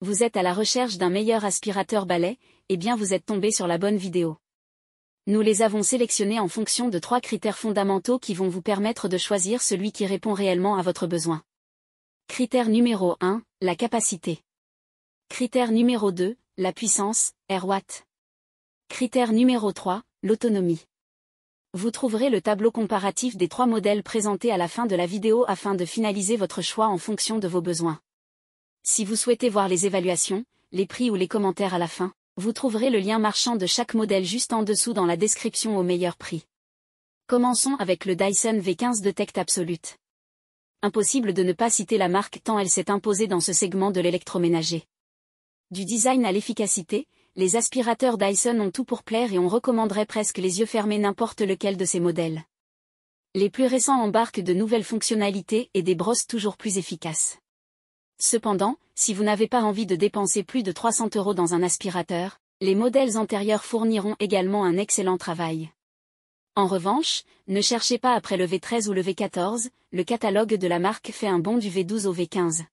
Vous êtes à la recherche d'un meilleur aspirateur-balai, eh bien vous êtes tombé sur la bonne vidéo. Nous les avons sélectionnés en fonction de 3 critères fondamentaux qui vont vous permettre de choisir celui qui répond réellement à votre besoin. Critère numéro 1, la capacité. Critère numéro 2, la puissance, R-Watt. Critère numéro 3, l'autonomie. Vous trouverez le tableau comparatif des 3 modèles présentés à la fin de la vidéo afin de finaliser votre choix en fonction de vos besoins. Si vous souhaitez voir les évaluations, les prix ou les commentaires à la fin, vous trouverez le lien marchand de chaque modèle juste en dessous dans la description au meilleur prix. Commençons avec le Dyson V15 Detect Absolute. Impossible de ne pas citer la marque tant elle s'est imposée dans ce segment de l'électroménager. Du design à l'efficacité, les aspirateurs Dyson ont tout pour plaire et on recommanderait presque les yeux fermés n'importe lequel de ces modèles. Les plus récents embarquent de nouvelles fonctionnalités et des brosses toujours plus efficaces. Cependant, si vous n'avez pas envie de dépenser plus de 300 € dans un aspirateur, les modèles antérieurs fourniront également un excellent travail. En revanche, ne cherchez pas après le V13 ou le V14, le catalogue de la marque fait un bond du V12 au V15.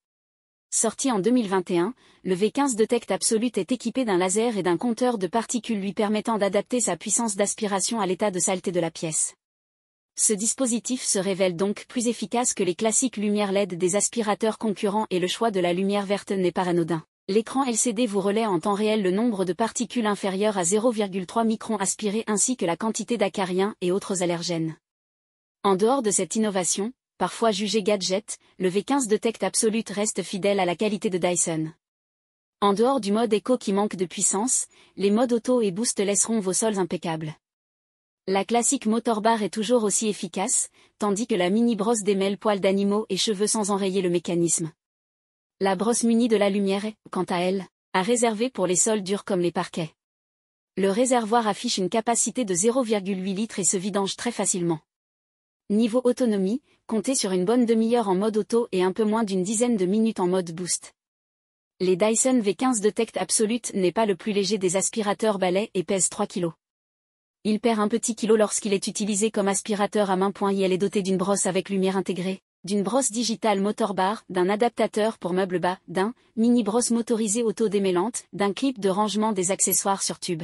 Sorti en 2021, le V15 Detect Absolute est équipé d'un laser et d'un compteur de particules lui permettant d'adapter sa puissance d'aspiration à l'état de saleté de la pièce. Ce dispositif se révèle donc plus efficace que les classiques lumières LED des aspirateurs concurrents et le choix de la lumière verte n'est pas anodin. L'écran LCD vous relaie en temps réel le nombre de particules inférieures à 0,3 microns aspirées ainsi que la quantité d'acariens et autres allergènes. En dehors de cette innovation, parfois jugée gadget, le V15 Detect Absolute reste fidèle à la qualité de Dyson. En dehors du mode éco qui manque de puissance, les modes auto et boost laisseront vos sols impeccables. La classique motorbar est toujours aussi efficace, tandis que la mini brosse démêle poils d'animaux et cheveux sans enrayer le mécanisme. La brosse munie de la lumière est, quant à elle, à réserver pour les sols durs comme les parquets. Le réservoir affiche une capacité de 0,8 litres et se vidange très facilement. Niveau autonomie, comptez sur une bonne demi-heure en mode auto et un peu moins d'une dizaine de minutes en mode boost. Les Dyson V15 Detect Absolute n'est pas le plus léger des aspirateurs balais et pèse 3 kg. Il perd un petit kilo lorsqu'il est utilisé comme aspirateur à main point et elle est dotée d'une brosse avec lumière intégrée, d'une brosse digitale motorbar, d'un adaptateur pour meubles bas, d'un mini-brosse motorisée auto-démêlante, d'un clip de rangement des accessoires sur tube.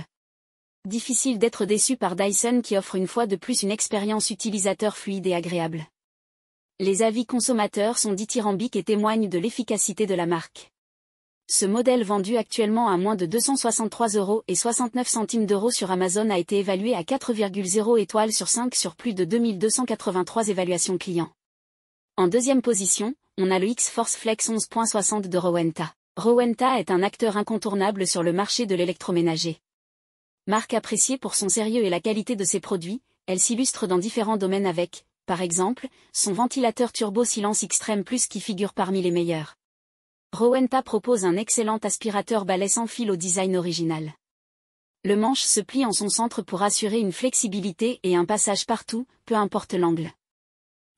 Difficile d'être déçu par Dyson qui offre une fois de plus une expérience utilisateur fluide et agréable. Les avis consommateurs sont dithyrambiques et témoignent de l'efficacité de la marque. Ce modèle vendu actuellement à moins de 263,69 € sur Amazon a été évalué à 4,0 étoiles sur 5 sur plus de 2283 évaluations clients. En deuxième position, on a le X-Force Flex 11.60 de Rowenta. Rowenta est un acteur incontournable sur le marché de l'électroménager. Marque appréciée pour son sérieux et la qualité de ses produits, elle s'illustre dans différents domaines avec, par exemple, son ventilateur Turbo Silence Extreme Plus qui figure parmi les meilleurs. Rowenta propose un excellent aspirateur balai sans fil au design original. Le manche se plie en son centre pour assurer une flexibilité et un passage partout, peu importe l'angle.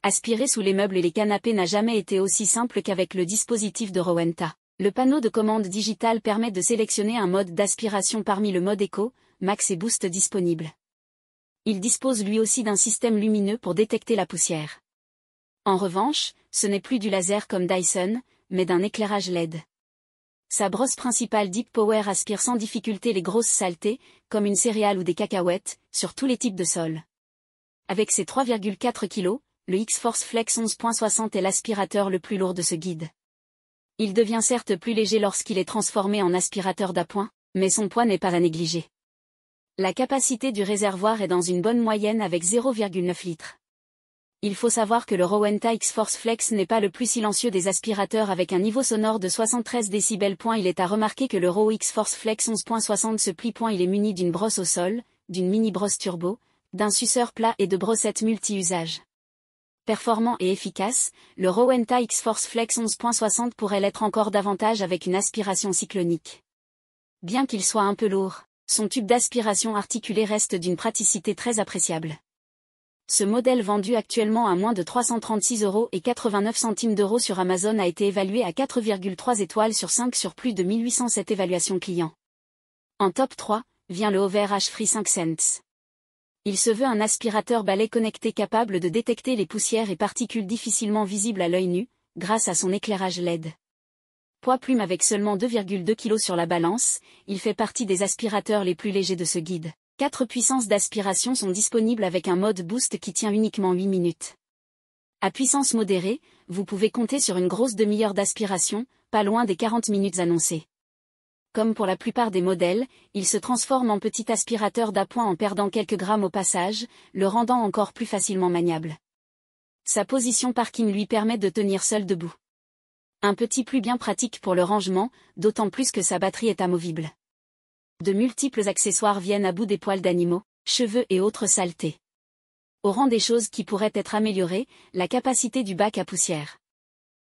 Aspirer sous les meubles et les canapés n'a jamais été aussi simple qu'avec le dispositif de Rowenta. Le panneau de commande digital permet de sélectionner un mode d'aspiration parmi le mode Eco, Max et Boost disponibles. Il dispose lui aussi d'un système lumineux pour détecter la poussière. En revanche, ce n'est plus du laser comme Dyson, mais d'un éclairage LED. Sa brosse principale Deep Power aspire sans difficulté les grosses saletés, comme une céréale ou des cacahuètes, sur tous les types de sols. Avec ses 3,4 kg, le X-Force Flex 11.60 est l'aspirateur le plus lourd de ce guide. Il devient certes plus léger lorsqu'il est transformé en aspirateur d'appoint, mais son poids n'est pas à négliger. La capacité du réservoir est dans une bonne moyenne avec 0,9 litres. Il faut savoir que le Rowenta X-Force Flex n'est pas le plus silencieux des aspirateurs avec un niveau sonore de 73 décibels. Il est à remarquer que le Row X-Force Flex 11.60 se plie. Il est muni d'une brosse au sol, d'une mini-brosse turbo, d'un suceur plat et de brossettes multi-usages. Performant et efficace, le Rowenta X-Force Flex 11.60 pourrait l'être encore davantage avec une aspiration cyclonique. Bien qu'il soit un peu lourd, son tube d'aspiration articulé reste d'une praticité très appréciable. Ce modèle vendu actuellement à moins de 336,89 € sur Amazon a été évalué à 4,3 étoiles sur 5 sur plus de 1807 évaluations clients. En top 3, vient le Hover H-Free 5 Sense. Il se veut un aspirateur balai connecté capable de détecter les poussières et particules difficilement visibles à l'œil nu, grâce à son éclairage LED. Poids plume avec seulement 2,2 kg sur la balance, il fait partie des aspirateurs les plus légers de ce guide. 4 puissances d'aspiration sont disponibles avec un mode boost qui tient uniquement 8 minutes. À puissance modérée, vous pouvez compter sur une grosse demi-heure d'aspiration, pas loin des 40 minutes annoncées. Comme pour la plupart des modèles, il se transforme en petit aspirateur d'appoint en perdant quelques grammes au passage, le rendant encore plus facilement maniable. Sa position parking lui permet de tenir seul debout. Un petit plus bien pratique pour le rangement, d'autant plus que sa batterie est amovible. De multiples accessoires viennent à bout des poils d'animaux, cheveux et autres saletés. Au rang des choses qui pourraient être améliorées, la capacité du bac à poussière.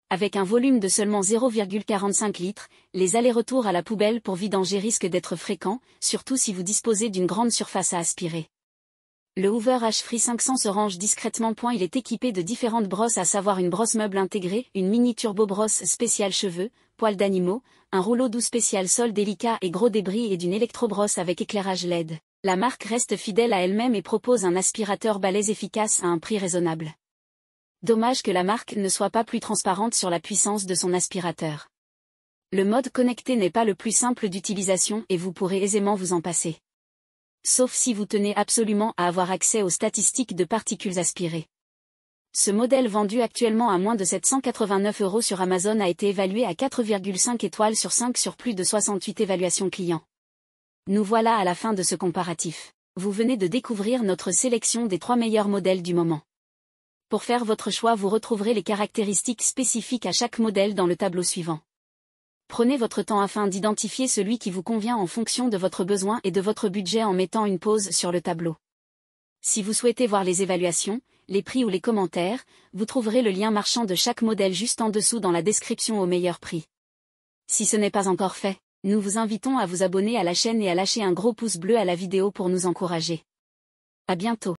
Avec un volume de seulement 0,45 litres, les allers-retours à la poubelle pour vidanger risquent d'être fréquents, surtout si vous disposez d'une grande surface à aspirer. Le Hoover H-Free 500 se range discrètement. Il est équipé de différentes brosses, à savoir une brosse meuble intégrée, une mini turbo brosse spéciale cheveux, poils d'animaux, un rouleau doux spécial sol délicat et gros débris et d'une électrobrosse avec éclairage LED. La marque reste fidèle à elle-même et propose un aspirateur balèze efficace à un prix raisonnable. Dommage que la marque ne soit pas plus transparente sur la puissance de son aspirateur. Le mode connecté n'est pas le plus simple d'utilisation et vous pourrez aisément vous en passer. Sauf si vous tenez absolument à avoir accès aux statistiques de particules aspirées. Ce modèle vendu actuellement à moins de 789 € sur Amazon a été évalué à 4,5 étoiles sur 5 sur plus de 68 évaluations clients. Nous voilà à la fin de ce comparatif. Vous venez de découvrir notre sélection des 3 meilleurs modèles du moment. Pour faire votre choix, vous retrouverez les caractéristiques spécifiques à chaque modèle dans le tableau suivant. Prenez votre temps afin d'identifier celui qui vous convient en fonction de votre besoin et de votre budget en mettant une pause sur le tableau. Si vous souhaitez voir les évaluations, les prix ou les commentaires, vous trouverez le lien marchand de chaque modèle juste en dessous dans la description au meilleur prix. Si ce n'est pas encore fait, nous vous invitons à vous abonner à la chaîne et à lâcher un gros pouce bleu à la vidéo pour nous encourager. À bientôt.